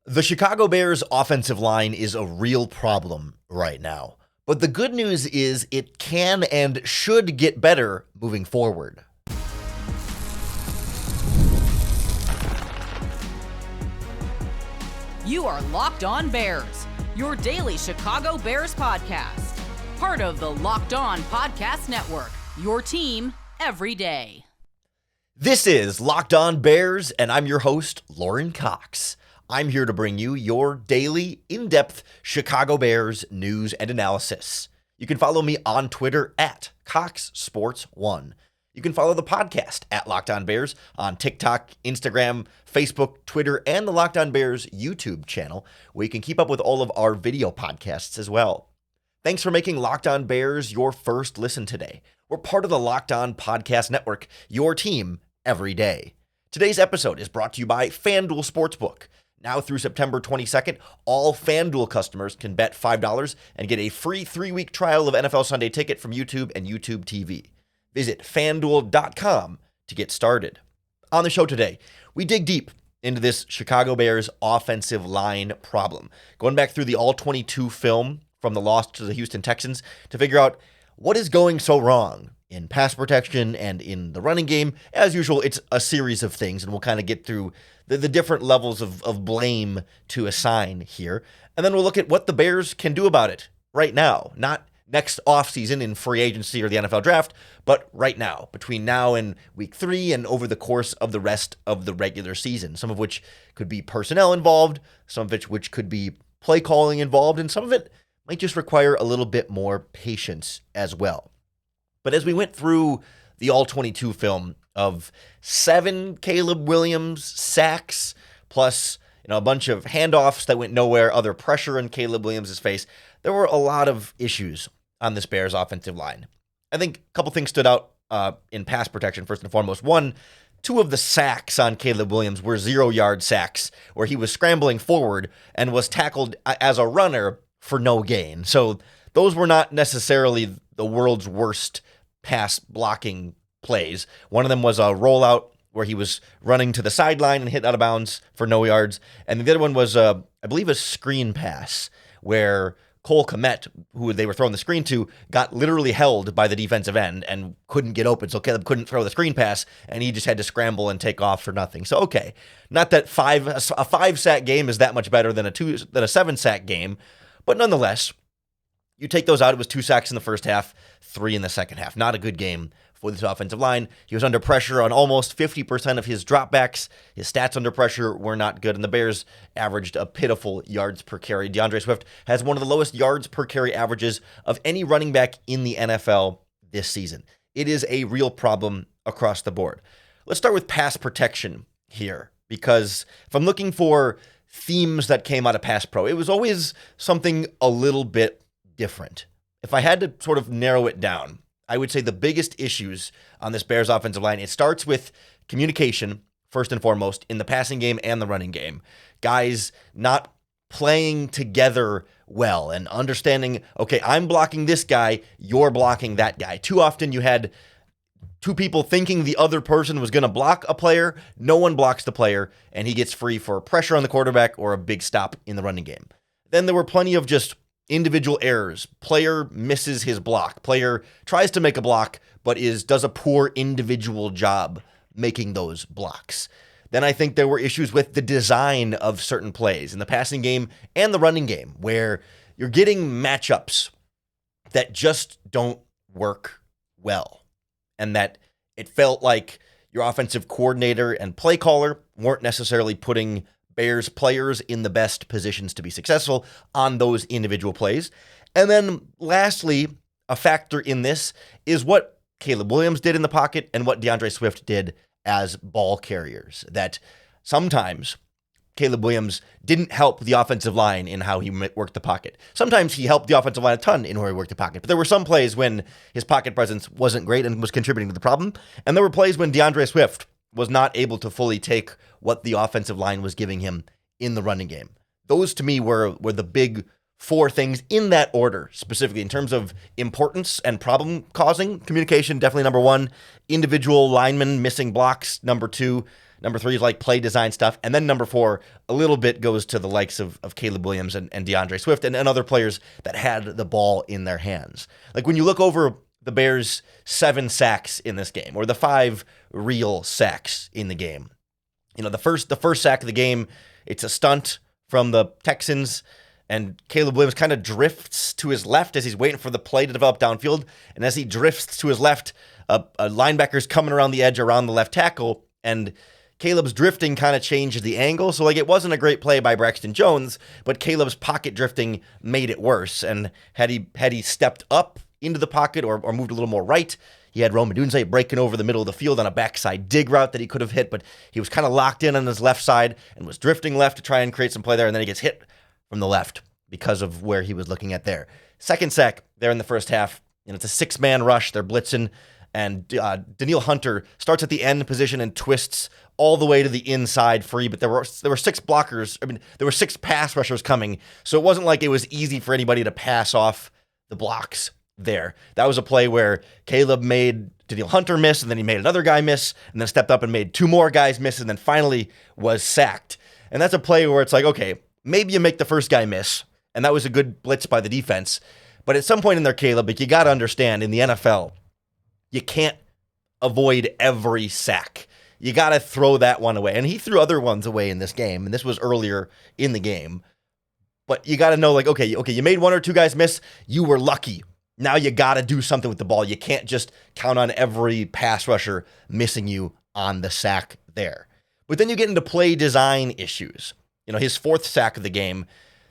The Chicago Bears offensive line is a real problem right now. But the good news is it can and should get better moving forward. You are Locked On Bears, your daily Chicago Bears podcast. Part of the Locked On Podcast Network, your team every day. This is Locked On Bears, and I'm your host, Lauren Cox. I'm here to bring you your daily, in-depth Chicago Bears news and analysis. You can follow me on Twitter at CoxSports1. You can follow the podcast at Locked On Bears on TikTok, Instagram, Facebook, Twitter, and the Locked On Bears YouTube channel, where you can keep up with all of our video podcasts as well. Thanks for making Locked On Bears your first listen today. We're part of the Locked On Podcast Network, your team every day. Today's episode is brought to you by FanDuel Sportsbook. Now through September 22nd, all FanDuel customers can bet $5 and get a free 3-week trial of NFL Sunday Ticket from YouTube and YouTube TV. Visit FanDuel.com to get started. On the show today, we dig deep into this Chicago Bears offensive line problem, going back through the All-22 film from the loss to the Houston Texans to figure out what is going so wrong in pass protection and in the running game. As usual, it's a series of things, and we'll kind of get through the different levels of blame to assign here. And then we'll look at what the Bears can do about it right now, not next offseason in free agency or the NFL draft, but right now, between now and week 3 and over the course of the rest of the regular season, some of which could be personnel involved, some of which could be play calling involved, and some of it might just require a little bit more patience as well. But as we went through the All-22 film of 7 Caleb Williams sacks, plus a bunch of handoffs that went nowhere, other pressure in Caleb Williams' face, there were a lot of issues on this Bears offensive line. I think a couple things stood out in pass protection, first and foremost. One, 2 of the sacks on Caleb Williams were 0-yard sacks, where he was scrambling forward and was tackled as a runner for no gain. So those were not necessarily the world's worst pass blocking plays. One of them was a rollout where he was running to the sideline and hit out of bounds for no yards. And the other one was, I believe, a screen pass where Cole Kmet, who they were throwing the screen to, got literally held by the defensive end and couldn't get open. So Caleb couldn't throw the screen pass, and he just had to scramble and take off for nothing. So, okay, not that a 5-sack game is that much better than a 7-sack game, but nonetheless, you take those out. It was 2 sacks in the first half, 3 in the second half. Not a good game for this offensive line. He was under pressure on almost 50% of his dropbacks. His stats under pressure were not good, and the Bears averaged a pitiful yards per carry. DeAndre Swift has one of the lowest yards per carry averages of any running back in the NFL this season. It is a real problem across the board. Let's start with pass protection here, because if I'm looking for themes that came out of Pass Pro, it was always something a little bit different. If I had to sort of narrow it down, I would say the biggest issues on this Bears offensive line, it starts with communication, first and foremost, in the passing game and the running game. Guys not playing together well and understanding, okay, I'm blocking this guy, you're blocking that guy. Too often you had 2 people thinking the other person was going to block a player, no one blocks the player, and he gets free for pressure on the quarterback or a big stop in the running game. Then there were plenty of just individual errors. Player misses his block. Player tries to make a block, but does a poor individual job making those blocks. Then I think there were issues with the design of certain plays in the passing game and the running game, where you're getting matchups that just don't work well, and that it felt like your offensive coordinator and play caller weren't necessarily putting Bears players in the best positions to be successful on those individual plays. And then lastly, a factor in this is what Caleb Williams did in the pocket and what DeAndre Swift did as ball carriers. That sometimes Caleb Williams didn't help the offensive line in how he worked the pocket. Sometimes he helped the offensive line a ton in how he worked the pocket. But there were some plays when his pocket presence wasn't great and was contributing to the problem. And there were plays when DeAndre Swift was not able to fully take what the offensive line was giving him in the running game. Those to me were the big 4 things in that order, specifically in terms of importance and problem causing. Communication, definitely number 1. Individual linemen missing blocks, number 2. Number 3 is like play design stuff. And then number 4, a little bit goes to the likes of Caleb Williams and DeAndre Swift and other players that had the ball in their hands. Like when you look over the Bears' 7 sacks in this game, or the 5 real sacks in the game. The first sack of the game, it's a stunt from the Texans, and Caleb Williams kind of drifts to his left as he's waiting for the play to develop downfield. And as he drifts to his left, a linebacker's coming around the edge around the left tackle, and Caleb's drifting kind of changed the angle. So it wasn't a great play by Braxton Jones, but Caleb's pocket drifting made it worse. And had he stepped up into the pocket or moved a little more right, he had Rome Odunze breaking over the middle of the field on a backside dig route that he could have hit, but he was kind of locked in on his left side and was drifting left to try and create some play there, and then he gets hit from the left because of where he was looking at there. Second sack there in the first half, it's a 6-man rush. They're blitzing, and Danielle Hunter starts at the end position and twists all the way to the inside free, but there were 6 blockers. There were 6 pass rushers coming, so it wasn't like it was easy for anybody to pass off the blocks there. That was a play where Caleb made Danielle Hunter miss, and then he made another guy miss, and then stepped up and made 2 more guys miss, and then finally was sacked. And that's a play where it's like, okay, maybe you make the first guy miss, and that was a good blitz by the defense. But at some point in there, Caleb, you got to understand, in the NFL, you can't avoid every sack. You got to throw that one away. And he threw other ones away in this game, and this was earlier in the game. But you got to know, okay, you made 1 or 2 guys miss. You were lucky. Now you got to do something with the ball. You can't just count on every pass rusher missing you on the sack there. But then you get into play design issues. His 4th sack of the game,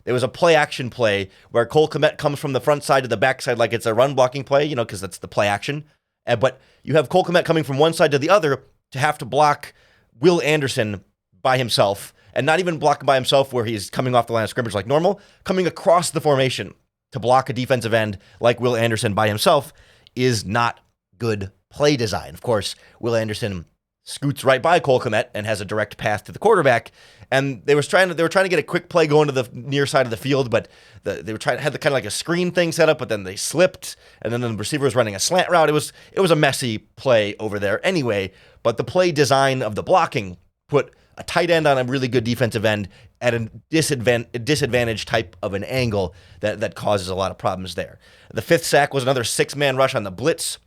there was a play action play where Cole Kmet comes from the front side to the back side like it's a run blocking play, because that's the play action. But you have Cole Kmet coming from one side to the other to have to block Will Anderson by himself, and not even block by himself where he's coming off the line of scrimmage like normal, coming across the formation to block a defensive end like Will Anderson by himself is not good play design. Of course, Will Anderson scoots right by Cole Kmet and has a direct pass to the quarterback. And they were trying to get a quick play going to the near side of the field, but had the kind of like a screen thing set up, but then they slipped, and then the receiver was running a slant route. It was a messy play over there anyway. But the play design of the blocking put a tight end on a really good defensive end at a disadvantage type of an angle that causes a lot of problems there. The 5th sack was another 6-man rush on the blitz.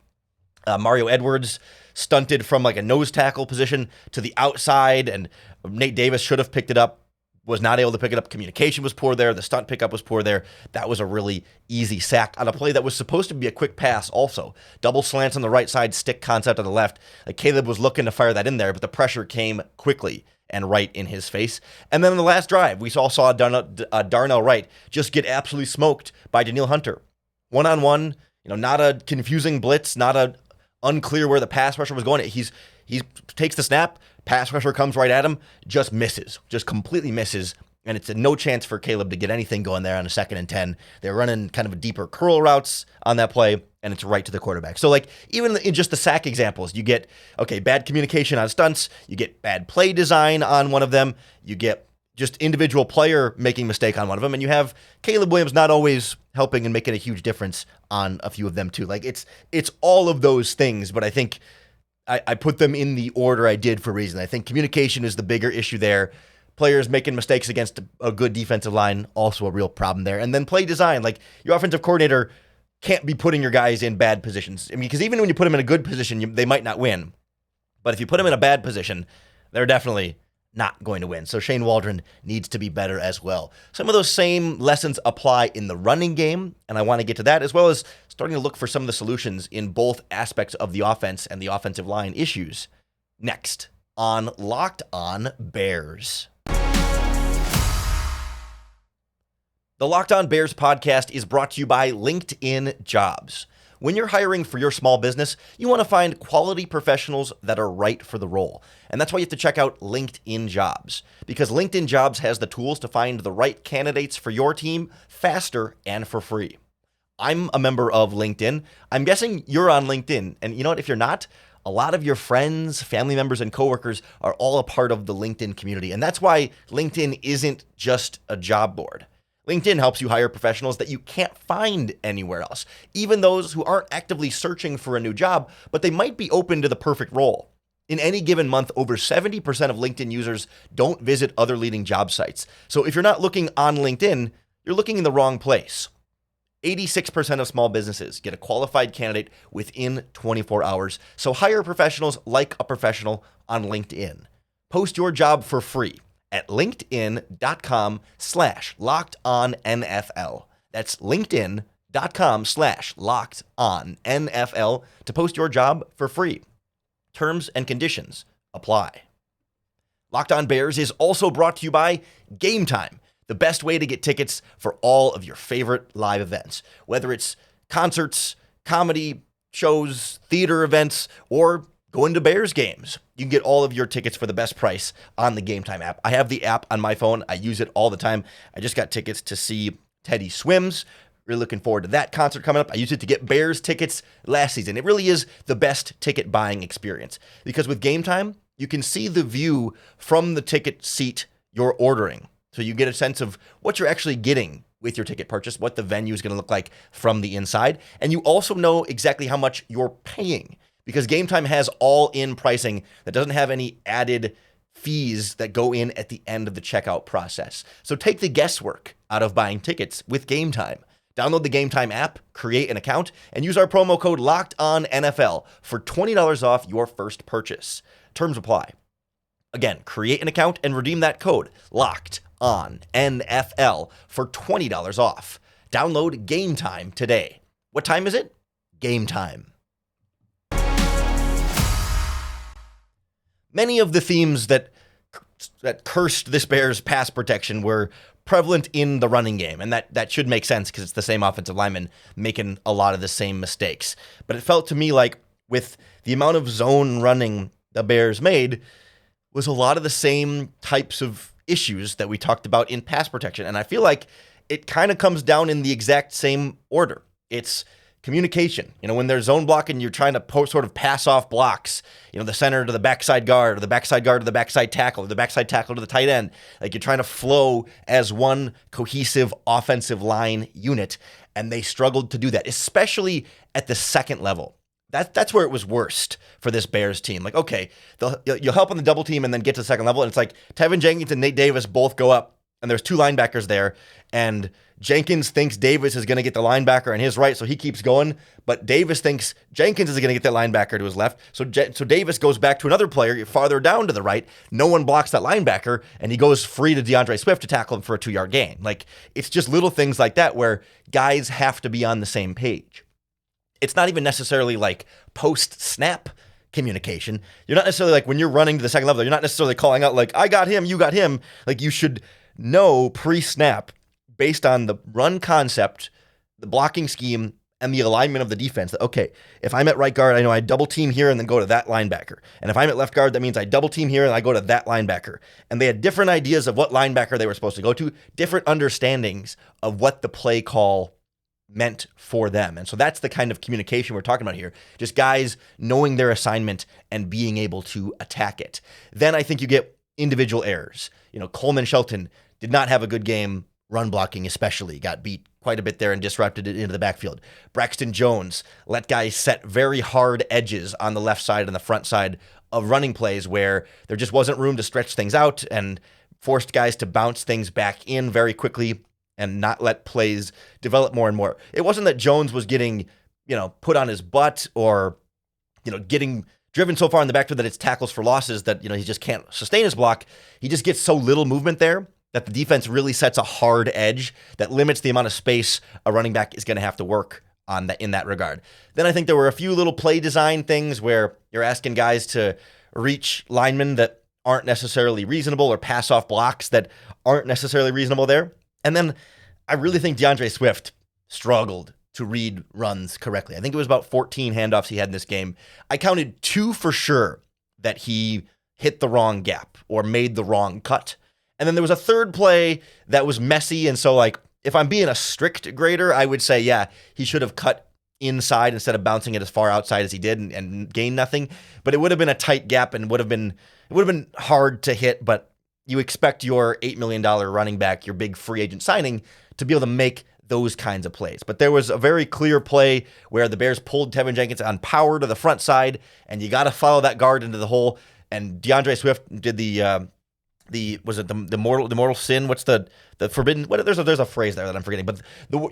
Mario Edwards stunted from like a nose tackle position to the outside, and Nate Davis should have picked it up, was not able to pick it up. Communication was poor there. The stunt pickup was poor there. That was a really easy sack on a play that was supposed to be a quick pass also. Double slants on the right side, stick concept on the left. Caleb was looking to fire that in there, but the pressure came quickly and right in his face. And then in the last drive, we saw Darnell Wright just get absolutely smoked by Danielle Hunter. One-on-one, not a confusing blitz, not a unclear where the pass rusher was going. He takes the snap, pass rusher comes right at him, just misses, just completely misses, and it's a no chance for Caleb to get anything going there on a 2nd and 10. They're running kind of a deeper curl routes on that play, and it's right to the quarterback. So even in just the sack examples, you get, bad communication on stunts, you get bad play design on one of them, you get just individual player making mistake on one of them, and you have Caleb Williams not always helping and making a huge difference on a few of them too. It's all of those things, but I think I put them in the order I did for a reason. I think communication is the bigger issue there. Players making mistakes against a good defensive line, also a real problem there. And then play design, your offensive coordinator can't be putting your guys in bad positions. Because even when you put them in a good position, they might not win. But if you put them in a bad position, they're definitely not going to win. So Shane Waldron needs to be better as well. Some of those same lessons apply in the running game, and I want to get to that, as well as starting to look for some of the solutions in both aspects of the offense and the offensive line issues. Next on Locked On Bears. The Locked On Bears podcast is brought to you by LinkedIn Jobs. When you're hiring for your small business, you want to find quality professionals that are right for the role. And that's why you have to check out LinkedIn Jobs, because LinkedIn Jobs has the tools to find the right candidates for your team faster and for free. I'm a member of LinkedIn. I'm guessing you're on LinkedIn. And you know what? If you're not, a lot of your friends, family members, and coworkers are all a part of the LinkedIn community. And that's why LinkedIn isn't just a job board. LinkedIn helps you hire professionals that you can't find anywhere else, even those who aren't actively searching for a new job, but they might be open to the perfect role. In any given month, over 70% of LinkedIn users don't visit other leading job sites. So if you're not looking on LinkedIn, you're looking in the wrong place. 86% of small businesses get a qualified candidate within 24 hours. So hire professionals like a professional on LinkedIn. Post your job for free at linkedin.com/lockedonnfl. That's linkedin.com/lockedonnfl to post your job for free. Terms and conditions apply. Locked On Bears is also brought to you by Gametime, the best way to get tickets for all of your favorite live events. Whether it's concerts, comedy, shows, theater events, or going to Bears games, you can get all of your tickets for the best price on the Gametime app. I have the app on my phone. I use it all the time. I just got tickets to see Teddy Swims. Really looking forward to that concert coming up. I used it to get Bears tickets last season. It really is the best ticket buying experience because with Gametime, you can see the view from the ticket seat you're ordering. So you get a sense of what you're actually getting with your ticket purchase, what the venue is going to look like from the inside. And you also know exactly how much you're paying because Gametime has all-in pricing that doesn't have any added fees that go in at the end of the checkout process. So take the guesswork out of buying tickets with Gametime. Download the Gametime app, create an account, and use our promo code LOCKEDONNFL for $20 off your first purchase. Terms apply. Again, create an account and redeem that code LOCKEDONNFL for $20 off. Download Gametime today. What time is it? Gametime. Many of the themes that cursed this Bears pass protection were prevalent in the running game, and that should make sense because it's the same offensive lineman making a lot of the same mistakes. But it felt to me like with the amount of zone running the Bears made was a lot of the same types of issues that we talked about in pass protection, and I feel like it kind of comes down in the exact same order. It's communication. When they're zone blocking, you're trying to sort of pass off blocks, the center to the backside guard, or the backside guard to the backside tackle, or the backside tackle to the tight end. Like you're trying to flow as one cohesive offensive line unit, and they struggled to do that, especially at the second level. That's where it was worst for this Bears team. Like, okay, you'll help on the double team and then get to the second level, and it's like Tevin Jenkins and Nate Davis both go up, and there's two linebackers there, and Jenkins thinks Davis is going to get the linebacker on his right, so he keeps going, but Davis thinks Jenkins is going to get that linebacker to his left, so Davis goes back to another player farther down to the right. No one blocks that linebacker, and he goes free to DeAndre Swift to tackle him for a 2-yard gain. Like, it's just little things like that where guys have to be on the same page. It's not even necessarily like post-snap communication. You're not necessarily like when you're running to the second level, you're not necessarily calling out like, I got him, you got him. Like, you should know pre-snap based on the run concept, the blocking scheme, and the alignment of the defense that, okay, if I'm at right guard, I know I double team here and then go to that linebacker. And if I'm at left guard, that means I double team here and I go to that linebacker. And they had different ideas of what linebacker they were supposed to go to, different understandings of what the play call meant for them. And so that's the kind of communication we're talking about here. Just guys knowing their assignment and being able to attack it. Then I think you get individual errors. Coleman Shelton did not have a good game. Run blocking especially got beat quite a bit there and disrupted it into the backfield. Braxton Jones let guys set very hard edges on the left side and the front side of running plays where there just wasn't room to stretch things out and forced guys to bounce things back in very quickly and not let plays develop more and more. It wasn't that Jones was getting, put on his butt or, getting driven so far in the backfield that it's tackles for losses that, he just can't sustain his block. He just gets so little movement there that the defense really sets a hard edge that limits the amount of space a running back is going to have to work on that in that regard. Then I think there were a few little play design things where you're asking guys to reach linemen that aren't necessarily reasonable or pass off blocks that aren't necessarily reasonable there. And then I really think DeAndre Swift struggled to read runs correctly. I think it was about 14 handoffs he had in this game. I counted 2 for sure that he hit the wrong gap or made the wrong cut. And then there was a third play that was messy. And so, if I'm being a strict grader, I would say, yeah, he should have cut inside instead of bouncing it as far outside as he did and gained nothing. But it would have been a tight gap and it would have been hard to hit. But you expect your $8 million running back, your big free agent signing, to be able to make those kinds of plays. But there was a very clear play where the Bears pulled Tevin Jenkins on power to the front side, and you got to follow that guard into the hole. And DeAndre Swift did the mortal sin? What's the forbidden? There's a phrase there that I'm forgetting. But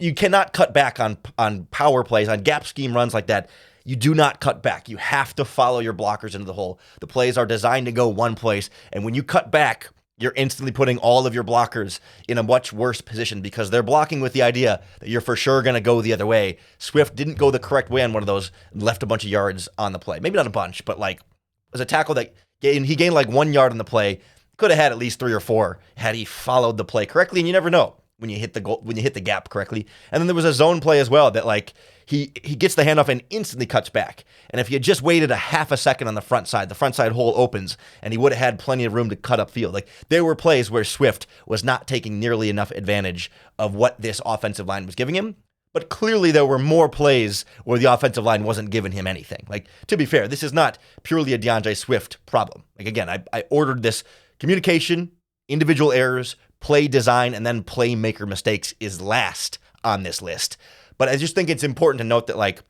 you cannot cut back on power plays, on gap scheme runs like that. You do not cut back. You have to follow your blockers into the hole. The plays are designed to go one place, and when you cut back, you're instantly putting all of your blockers in a much worse position because they're blocking with the idea that you're for sure going to go the other way. Swift didn't go the correct way on one of those and left a bunch of yards on the play. Maybe not a bunch, but like it was a tackle that he gained like 1 yard on the play. Could have had at least 3 or 4 had he followed the play correctly, and you never know when you hit the gap correctly. And then there was a zone play as well that like he gets the handoff and instantly cuts back. And if he had just waited a half a second on the front side hole opens, and he would have had plenty of room to cut upfield. Like there were plays where Swift was not taking nearly enough advantage of what this offensive line was giving him. But clearly there were more plays where the offensive line wasn't giving him anything. Like, to be fair, this is not purely a DeAndre Swift problem. Like, again, I ordered this communication, individual errors, play design, and then playmaker mistakes is last on this list. But I just think it's important to note that, like,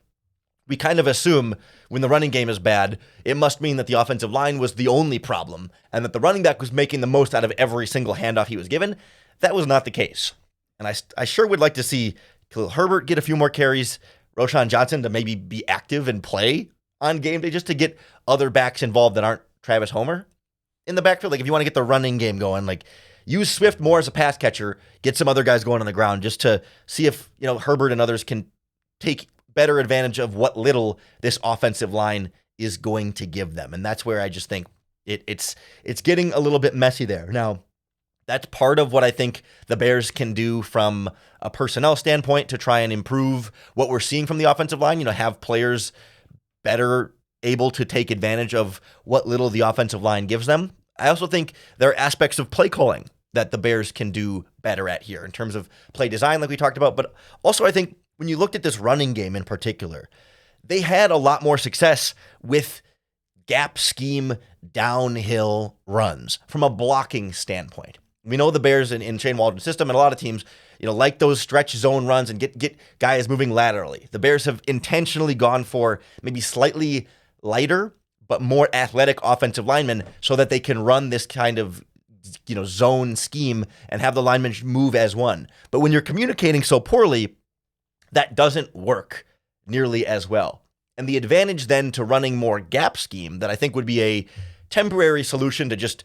we kind of assume when the running game is bad, it must mean that the offensive line was the only problem and that the running back was making the most out of every single handoff he was given. That was not the case. And I sure would like to see Khalil Herbert get a few more carries, Roschon Johnson to maybe be active and play on game day just to get other backs involved that aren't Travis Homer in the backfield. Like if you want to get the running game going, like use Swift more as a pass catcher, get some other guys going on the ground just to see if, Herbert and others can take better advantage of what little this offensive line is going to give them. And that's where I just think it's getting a little bit messy there. Now, that's part of what I think the Bears can do from a personnel standpoint to try and improve what we're seeing from the offensive line, have players better able to take advantage of what little the offensive line gives them. I also think there are aspects of play calling that the Bears can do better at here in terms of play design, like we talked about. But also I think when you looked at this running game in particular, they had a lot more success with gap scheme downhill runs from a blocking standpoint. We know the Bears in Shane Waldron's system and a lot of teams, like those stretch zone runs and get guys moving laterally. The Bears have intentionally gone for maybe slightly lighter but more athletic offensive linemen so that they can run this kind of zone scheme and have the linemen move as one. But when you're communicating so poorly, that doesn't work nearly as well. And the advantage then to running more gap scheme that I think would be a temporary solution to just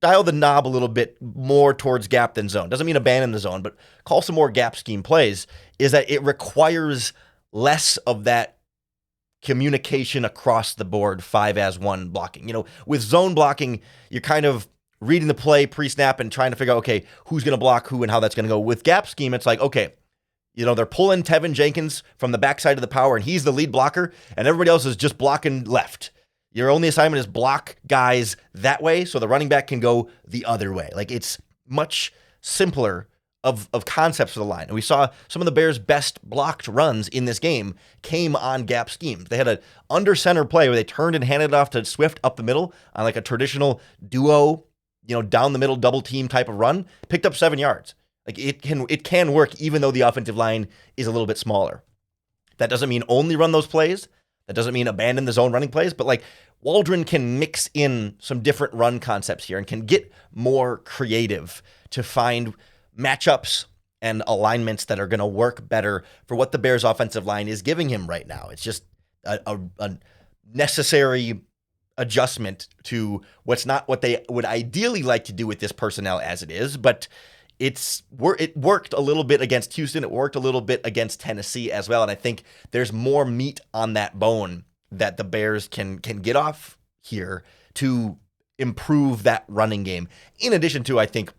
dial the knob a little bit more towards gap than zone. Doesn't mean abandon the zone, but call some more gap scheme plays, is that it requires less of that communication across the board 5-as-1 blocking. With zone blocking, you're kind of reading the play pre-snap and trying to figure out, okay, who's going to block who and how that's going to go. With gap scheme, it's like, okay, they're pulling Tevin Jenkins from the backside of the power, and he's the lead blocker, and everybody else is just blocking left. Your only assignment is block guys that way so the running back can go the other way. Like, it's much simpler of concepts for the line. And we saw some of the Bears' best blocked runs in this game came on gap schemes. They had an under center play where they turned and handed it off to Swift up the middle on like a traditional duo, down the middle double team type of run, picked up 7 yards. Like it can work even though the offensive line is a little bit smaller. That doesn't mean only run those plays. That doesn't mean abandon the zone running plays, but like Waldron can mix in some different run concepts here and can get more creative to find matchups and alignments that are going to work better for what the Bears offensive line is giving him right now. It's just a necessary adjustment to what's not what they would ideally like to do with this personnel as it is, but it worked a little bit against Houston. It worked a little bit against Tennessee as well. And I think there's more meat on that bone that the Bears can get off here to improve that running game. In addition to, I think,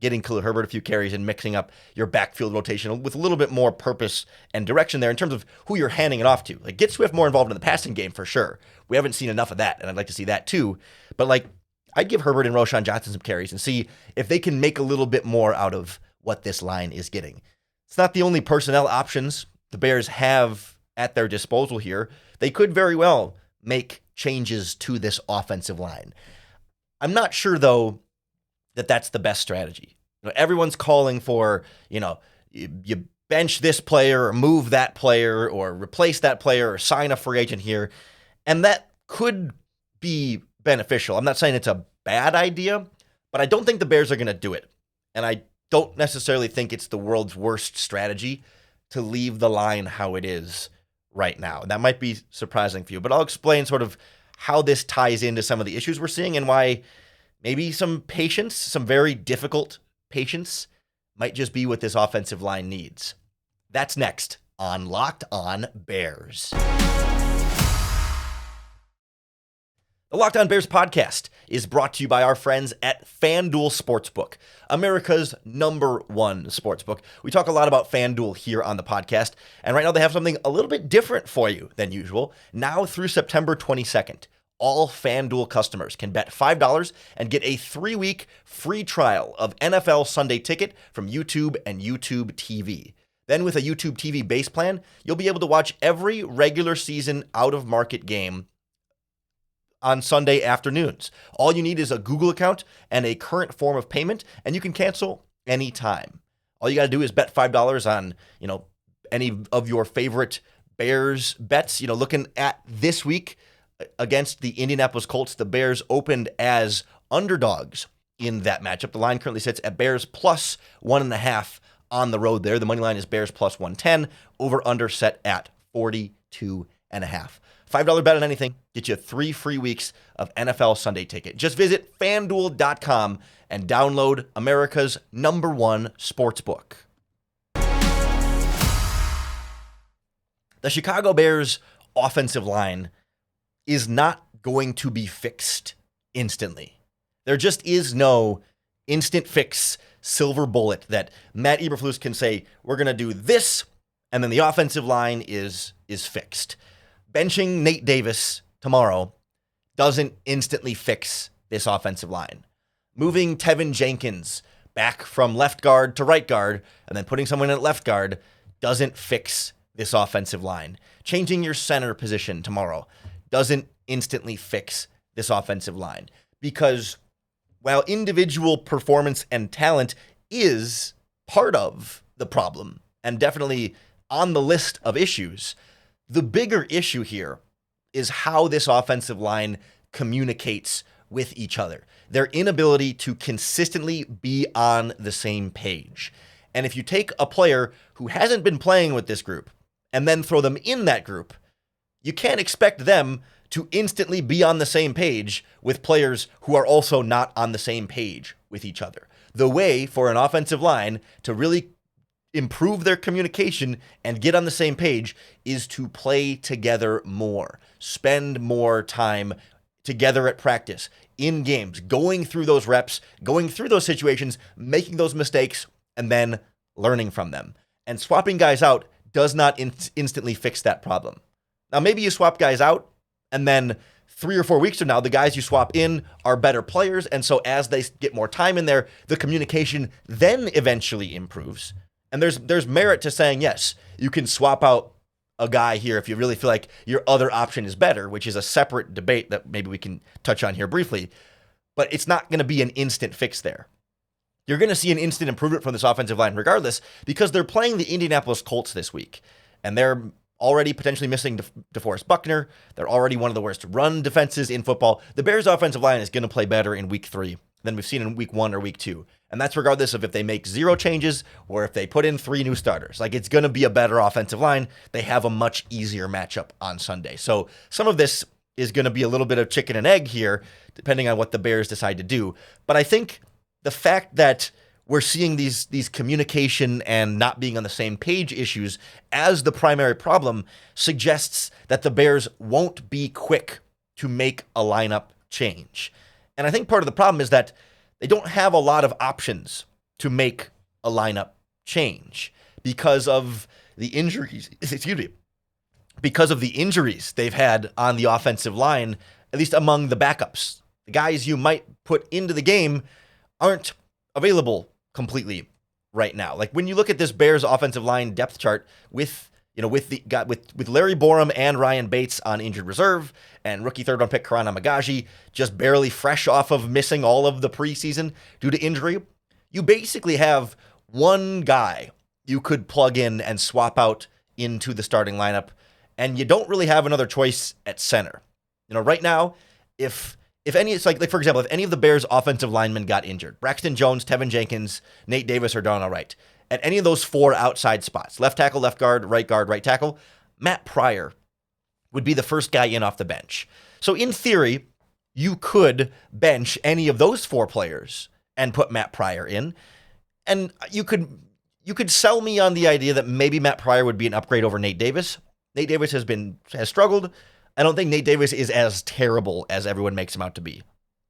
getting Khalil Herbert a few carries and mixing up your backfield rotation with a little bit more purpose and direction there in terms of who you're handing it off to. Like, get Swift more involved in the passing game for sure. We haven't seen enough of that, and I'd like to see that too. But like, I'd give Herbert and Roschon Johnson some carries and see if they can make a little bit more out of what this line is getting. It's not the only personnel options the Bears have at their disposal here. They could very well make changes to this offensive line. I'm not sure, though, that that's the best strategy. Everyone's calling for, you bench this player or move that player or replace that player or sign a free agent here. And that could be beneficial. I'm not saying it's a bad idea, but I don't think the Bears are going to do it. And I don't necessarily think it's the world's worst strategy to leave the line how it is right now. That might be surprising for you, but I'll explain sort of how this ties into some of the issues we're seeing and why maybe some patience, some very difficult patience, might just be what this offensive line needs. That's next on Locked On Bears. The Locked On Bears podcast is brought to you by our friends at FanDuel Sportsbook, America's #1 sportsbook. We talk a lot about FanDuel here on the podcast, and right now they have something a little bit different for you than usual. Now through September 22nd, all FanDuel customers can bet $5 and get a 3-week free trial of NFL Sunday Ticket from YouTube and YouTube TV. Then with a YouTube TV base plan, you'll be able to watch every regular season out-of-market game on Sunday afternoons. All you need is a Google account and a current form of payment, and you can cancel anytime. All you got to do is bet $5 on, any of your favorite Bears bets. Looking at this week against the Indianapolis Colts, the Bears opened as underdogs in that matchup. The line currently sits at Bears plus 1.5 on the road there. The money line is Bears plus 110, over under set at 42.5. $5 bet on anything, get you 3 free weeks of NFL Sunday Ticket. Just visit FanDuel.com and download America's #1 sportsbook. The Chicago Bears offensive line is not going to be fixed instantly. There just is no instant fix, silver bullet that Matt Eberflus can say, we're going to do this, and then the offensive line is fixed. Benching Nate Davis tomorrow doesn't instantly fix this offensive line. Moving Tevin Jenkins back from left guard to right guard and then putting someone at left guard doesn't fix this offensive line. Changing your center position tomorrow doesn't instantly fix this offensive line. Because while individual performance and talent is part of the problem and definitely on the list of issues, the bigger issue here is how this offensive line communicates with each other. Their inability to consistently be on the same page. And if you take a player who hasn't been playing with this group and then throw them in that group, you can't expect them to instantly be on the same page with players who are also not on the same page with each other. The way for an offensive line to really improve their communication and get on the same page is to play together more, spend more time together at practice, in games, going through those reps, going through those situations, making those mistakes, and then learning from them. And swapping guys out does not instantly fix that problem. Now, maybe you swap guys out, and then 3 or 4 weeks from now, the guys you swap in are better players, and so as they get more time in there, the communication then eventually improves. And there's merit to saying, yes, you can swap out a guy here if you really feel like your other option is better, which is a separate debate that maybe we can touch on here briefly. But it's not going to be an instant fix there. You're going to see an instant improvement from this offensive line regardless because they're playing the Indianapolis Colts this week. And they're already potentially missing DeForest Buckner. They're already one of the worst run defenses in football. The Bears' offensive line is going to play better in week 3 than we've seen in week 1 or week 2. And that's regardless of if they make 0 changes or if they put in 3 new starters. Like, it's going to be a better offensive line. They have a much easier matchup on Sunday. So some of this is going to be a little bit of chicken and egg here, depending on what the Bears decide to do. But I think the fact that we're seeing these communication and not being on the same page issues as the primary problem suggests that the Bears won't be quick to make a lineup change. And I think part of the problem is that they don't have a lot of options to make a lineup change because of the injuries, because of the injuries they've had on the offensive line, at least among the backups. The guys you might put into the game aren't available completely right now. Like, when you look at this Bears offensive line depth chart with Larry Borum and Ryan Bates on injured reserve and rookie third-round pick Karan Amagaji just barely fresh off of missing all of the preseason due to injury, you basically have one guy you could plug in and swap out into the starting lineup, and you don't really have another choice at center. Right now, if any, it's like for example, if any of the Bears' offensive linemen got injured, Braxton Jones, Tevin Jenkins, Nate Davis, or Darnell Wright, at any of those 4 outside spots, left tackle, left guard, right tackle, Matt Pryor would be the first guy in off the bench. So in theory, you could bench any of those 4 players and put Matt Pryor in, and you could sell me on the idea that maybe Matt Pryor would be an upgrade over Nate Davis. Nate Davis has struggled. I don't think Nate Davis is as terrible as everyone makes him out to be.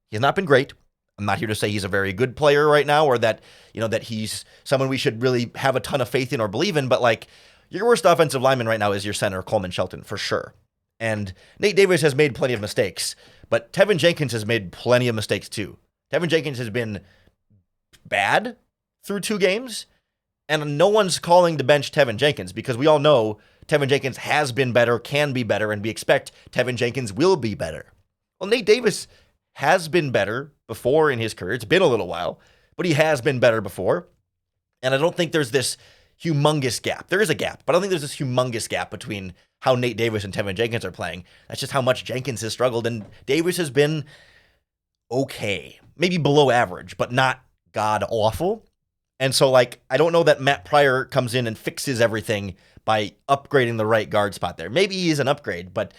He's not been great. I'm not here to say he's a very good player right now, or that that he's someone we should really have a ton of faith in or believe in. But like, your worst offensive lineman right now is your center, Coleman Shelton, for sure. And Nate Davis has made plenty of mistakes, but Tevin Jenkins has made plenty of mistakes too. Tevin Jenkins has been bad through 2 games, and no one's calling to bench Tevin Jenkins because we all know Tevin Jenkins has been better, can be better, and we expect Tevin Jenkins will be better. Well, Nate Davis has been better before in his career. It's been a little while, but he has been better before. And I don't think there's this humongous gap. There is a gap, but I don't think there's this humongous gap between how Nate Davis and Tevin Jenkins are playing. That's just how much Jenkins has struggled, and Davis has been okay. Maybe below average, but not god-awful. And so, I don't know that Matt Pryor comes in and fixes everything by upgrading the right guard spot there. Maybe he's an upgrade, but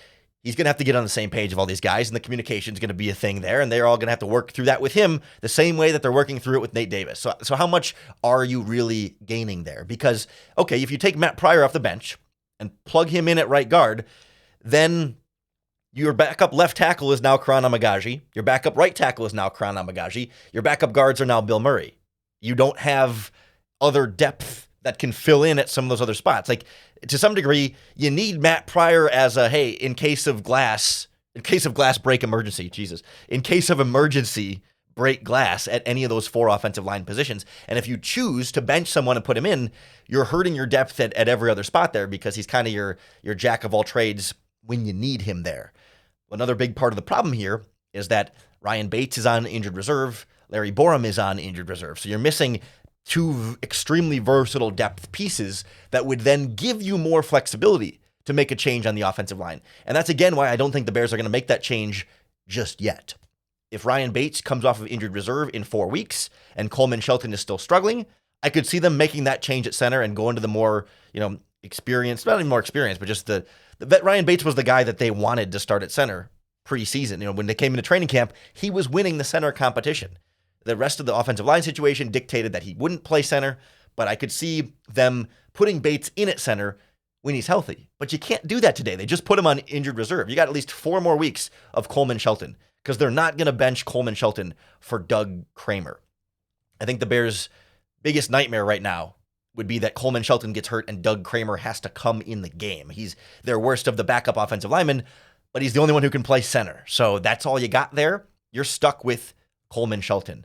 he's going to have to get on the same page of all these guys, and the communication is going to be a thing there, and they're all going to have to work through that with him the same way that they're working through it with Nate Davis. So how much are you really gaining there? Because, okay, if you take Matt Pryor off the bench and plug him in at right guard, then your backup left tackle is now Karan Amagaji. Your backup right tackle is now Karan Amagaji. Your backup guards are now Bill Murray. You don't have other depth that can fill in at some of those other spots. To some degree, you need Matt Pryor as a, hey, in case of glass break emergency, in case of emergency, break glass at any of those 4 offensive line positions. And if you choose to bench someone and put him in, you're hurting your depth at every other spot there because he's kind of your jack of all trades when you need him there. Another big part of the problem here is that Ryan Bates is on injured reserve. Larry Borum is on injured reserve. So you're missing 2 extremely versatile depth pieces that would then give you more flexibility to make a change on the offensive line. And that's, again, why I don't think the Bears are going to make that change just yet. If Ryan Bates comes off of injured reserve in 4 weeks and Coleman Shelton is still struggling, I could see them making that change at center and going to the more, experienced, not even more experienced, but just the Ryan Bates was the guy that they wanted to start at center preseason. When they came into training camp, he was winning the center competition. The rest of the offensive line situation dictated that he wouldn't play center, but I could see them putting Bates in at center when he's healthy. But you can't do that today. They just put him on injured reserve. You got at least 4 more weeks of Coleman Shelton because they're not going to bench Coleman Shelton for Doug Kramer. I think the Bears' biggest nightmare right now would be that Coleman Shelton gets hurt and Doug Kramer has to come in the game. He's their worst of the backup offensive linemen, but he's the only one who can play center. So that's all you got there. You're stuck with Coleman Shelton.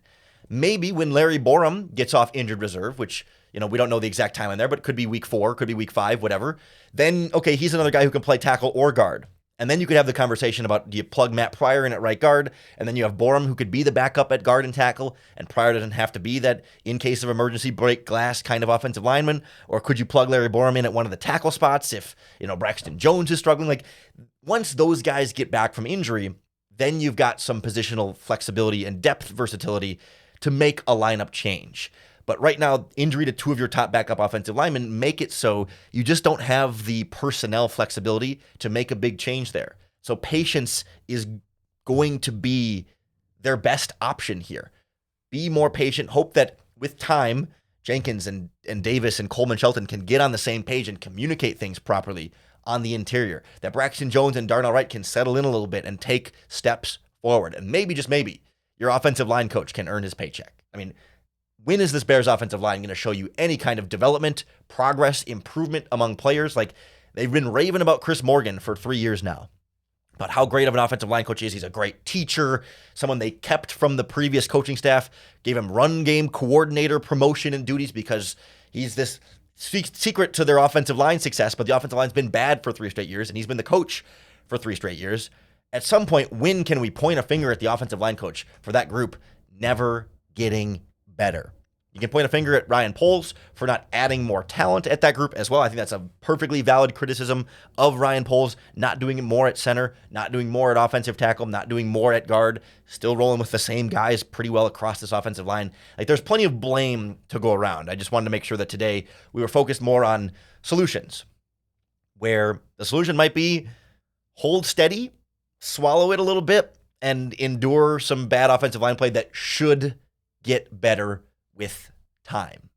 Maybe when Larry Borum gets off injured reserve, which, we don't know the exact time on there, but it could be week 4, could be week 5, whatever. Then, okay, he's another guy who can play tackle or guard. And then you could have the conversation about, do you plug Matt Pryor in at right guard? And then you have Borum, who could be the backup at guard and tackle, and Pryor doesn't have to be that in case of emergency break glass kind of offensive lineman. Or could you plug Larry Borum in at one of the tackle spots if, Braxton Jones is struggling? Once those guys get back from injury, then you've got some positional flexibility and depth versatility to make a lineup change. But right now, injury to 2 of your top backup offensive linemen make it so you just don't have the personnel flexibility to make a big change there. So patience is going to be their best option here. Be more patient. Hope that with time, Jenkins and Davis and Coleman Shelton can get on the same page and communicate things properly on the interior. That Braxton Jones and Darnell Wright can settle in a little bit and take steps forward. And maybe, just maybe, your offensive line coach can earn his paycheck. When is this Bears offensive line going to show you any kind of development, progress, improvement among players? They've been raving about Chris Morgan for 3 years now, about how great of an offensive line coach he is. He's a great teacher, someone they kept from the previous coaching staff, gave him run game coordinator promotion and duties because he's this secret to their offensive line success, but the offensive line's been bad for 3 straight years, and he's been the coach for 3 straight years. At some point, when can we point a finger at the offensive line coach for that group never getting better? You can point a finger at Ryan Poles for not adding more talent at that group as well. I think that's a perfectly valid criticism of Ryan Poles, not doing more at center, not doing more at offensive tackle, not doing more at guard, still rolling with the same guys pretty well across this offensive line. Like, there's plenty of blame to go around. I just wanted to make sure that today we were focused more on solutions, where the solution might be hold steady, swallow it a little bit, and endure some bad offensive line play that should get better with time.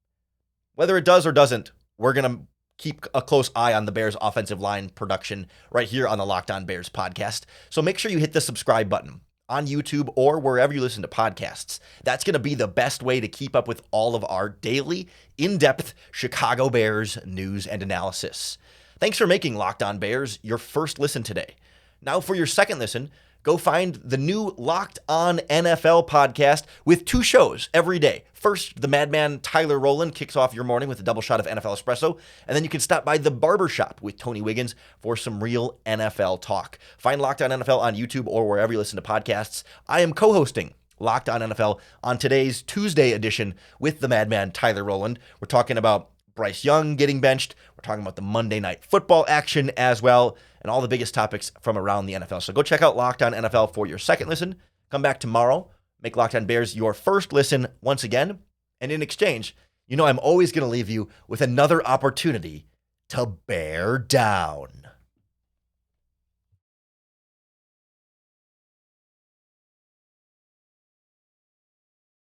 Whether it does or doesn't, we're going to keep a close eye on the Bears' offensive line production right here on the Locked On Bears podcast. So make sure you hit the subscribe button on YouTube or wherever you listen to podcasts. That's going to be the best way to keep up with all of our daily, in-depth Chicago Bears news and analysis. Thanks for making Locked On Bears your first listen today. Now for your second listen, go find the new Locked On NFL podcast with 2 shows every day. First, the madman Tyler Rowland kicks off your morning with a double shot of NFL espresso, and then you can stop by the barbershop with Tony Wiggins for some real NFL talk. Find Locked On NFL on YouTube or wherever you listen to podcasts. I am co-hosting Locked On NFL on today's Tuesday edition with the madman Tyler Rowland. We're talking about Bryce Young getting benched. We're talking about the Monday Night Football action as well, and all the biggest topics from around the NFL. So go check out Locked On NFL for your second listen. Come back tomorrow. Make Locked On Bears your first listen once again. And in exchange, you know I'm always going to leave you with another opportunity to bear down.